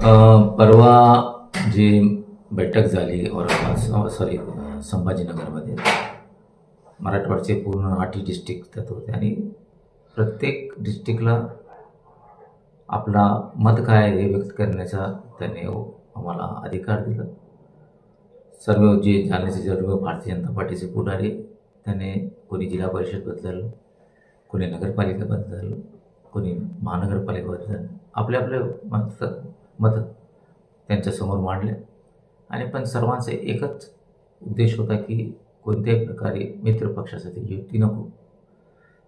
परवा जी बैठक झाली औरंगाबाद संभाजीनगरमध्ये, मराठवाड्याचे पूर्ण 8 डिस्ट्रिक्ट त्यात होते आणि प्रत्येक डिस्ट्रिक्टला आपला मत काय आहे हे व्यक्त करण्याचा त्याने आम्हाला अधिकार दिला. सर्व जे जालन्याचे सर्व भारतीय जनता पार्टीचे पुढारी त्याने कोणी जिल्हा परिषद बदललं, कोणी नगरपालिका बदललं, कोणी महानगरपालिका बदललं, आपले आपले मत त्यांच्यासमोर मांडले. आणि पण सर्वांचा एकच उद्देश होता की कोणत्याही प्रकारे मित्रपक्षासाठी युती नको.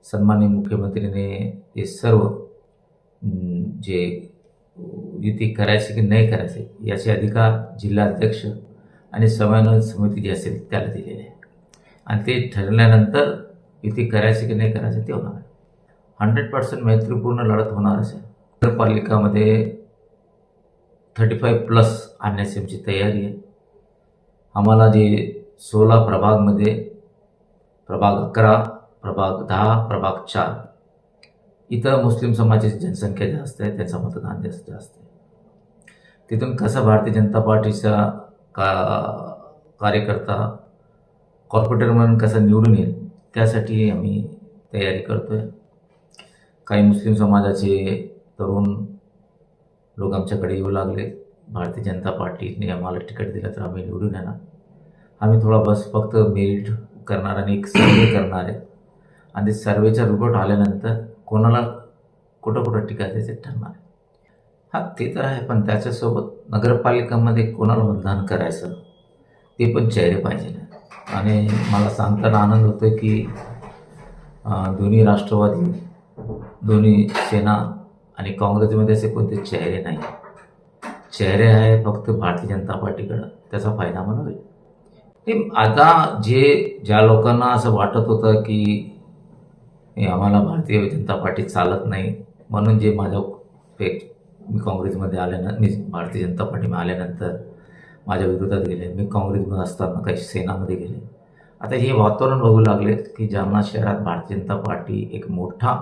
सन्माननीय मुख्यमंत्रीने हे सर्व जे युती करायची की नाही करायचे याचे अधिकार जिल्हाध्यक्ष आणि समन्वय समिती जी असेल त्याला दिलेले आहे. आणि ते ठरल्यानंतर युती करायची की नाही करायचं ते होणार आहे. 100% मैत्रीपूर्ण लढत होणार असेल. नगरपालिकामध्ये 35+ आणण्याची आमची तयारी आहे. आम्हाला जे 16 प्रभागमध्ये प्रभाग 11, प्रभाग 10, प्रभाग 4 इथं मुस्लिम समाजाची जनसंख्या जास्त आहे, त्याचं मतदान जास्त आहे. तिथून कसा भारतीय जनता पार्टीचा कार्यकर्ता कॉर्पोरेटर म्हणून कसा निवडून येईल त्यासाठी आम्ही तयारी करतो आहे. काही मुस्लिम समाजाचे तरुण लोक आमच्याकडे येऊ लागले. भारतीय जनता पार्टीने आम्हाला तिकीट दिलं तर आम्ही निवडून येणार. आम्ही थोडा फक्त मेरिट करणार आणि एक सर्वे करणार आहे आणि ते सर्वेचा रिपोर्ट आल्यानंतर कोणाला कुठं तिकीट द्यायचे ठरणार आहे. हां, ते तर आहे, पण त्याच्यासोबत नगरपालिकामध्ये कोणाला मतदान करायचं ते पण चेहरे पाहिजे. आणि मला सांगताना आनंद होतो की दोन्ही राष्ट्रवादी, दोन्ही सेना आणि काँग्रेसमध्ये असे कोणते चेहरे नाही. चेहरे आहे फक्त भारतीय जनता पार्टीकडं, त्याचा फायदा मला होईल. हे आता ज्या लोकांना असं वाटत होतं की आम्हाला भारतीय जनता पार्टी चालत नाही म्हणून जे मी काँग्रेसमध्ये आल्यानंतर, मी भारतीय जनता पार्टीमध्ये आल्यानंतर माझ्या विरोधात गेले, मी काँग्रेसमध्ये असताना काही सेनामध्ये गेले. आता हे वातावरण बघू लागले की जालना शहरात भारतीय जनता पार्टी एक मोठा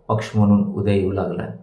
पक्ष म्हणून उदय येऊ लागला आहे.